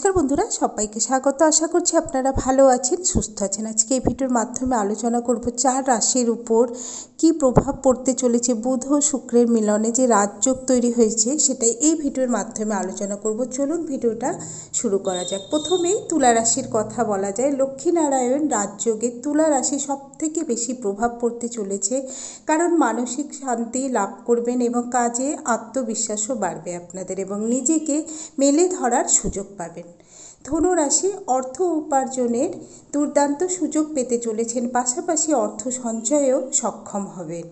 नमस्कार बंधुरा सबाइके स्वागत। आशा करछि आपनारा भालो आछेन सुस्थ आछेन। आजके এই ভিডিওর মাধ্যমে আলোচনা করব চার রাশির উপর কি প্রভাব পড়তে চলেছে বুধ ও শুক্রের মিলনে যে রাজযোগ তৈরি হয়েছে সেটাই এই ভিডিওর মাধ্যমে আলোচনা করব। চলুন ভিডিওটা শুরু করা যাক। প্রথমেই তুলা রাশির কথা বলা যায়। লক্ষ্মীনারায়ণ রাজযোগে তুলা রাশি সবথেকে বেশি প্রভাব পড়তে চলেছে, কারণ মানসিক শান্তি লাভ করবেন এবং কাজে আত্মবিশ্বাসও বাড়বে আপনাদের এবং নিজেকে মেলে ধরার সুযোগ পাবেন। ধনু রাশি অর্থ উপার্জনের দুর্দান্ত সুযোগ পেতে চলেছেন, পাশাপাশি অর্থ সঞ্চয়েও সক্ষম হবেন।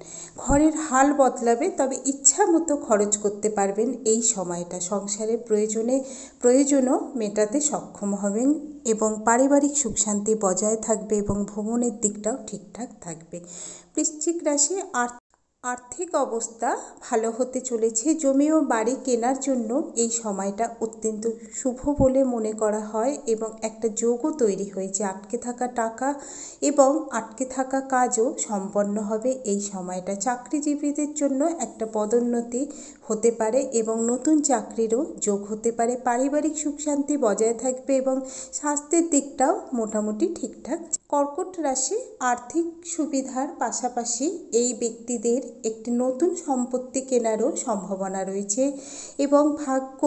ঘরের হাল বদলাবে, তবে ইচ্ছা মতো খরচ করতে পারবেন। এই সময়টা সংসারের প্রয়োজনও মেটাতে সক্ষম হবেন এবং পারিবারিক সুখ শান্তি বজায় থাকবে এবং ভ্রমণের দিকটাও ঠিকঠাক থাকবে। বৃশ্চিক রাশি আর্থিক অবস্থা ভালো হতে চলেছে। জমি ও বাড়ি কেনার জন্য এই সময়টা অত্যন্ত শুভ বলে মনে করা হয় এবং একটা যোগও তৈরি হয়েছে। আটকে থাকা টাকা এবং আটকে থাকা কাজও সম্পন্ন হবে এই সময়টা। চাকরিজীবীদের জন্য একটা পদোন্নতি হতে পারে এবং নতুন চাকরিরও যোগ হতে পারে। পারিবারিক সুখ শান্তি বজায় থাকবে এবং স্বাস্থ্যের দিকটাও মোটামুটি ঠিকঠাক। কর্কট রাশি আর্থিক সুবিধার পাশাপাশি এই ব্যক্তিদের একটি নতুন সম্পত্তি কেনারও সম্ভাবনা রয়েছে এবং ভাগ্য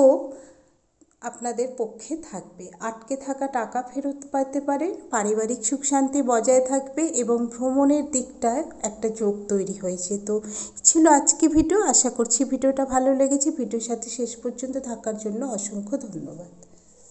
আপনাদের পক্ষে থাকবে। আটকে থাকা টাকা ফেরত পেতে পারেন, পারিবারিক সুখ শান্তি বজায় থাকবে এবং ভ্রমণের দিকটায় একটা যোগ তৈরি হয়েছে। তো ছিল আজকে ভিডিও। আশা করছি ভিডিওটা ভালো লেগেছে। ভিডিওর সাথে শেষ পর্যন্ত থাকার জন্য অসংখ্য ধন্যবাদ।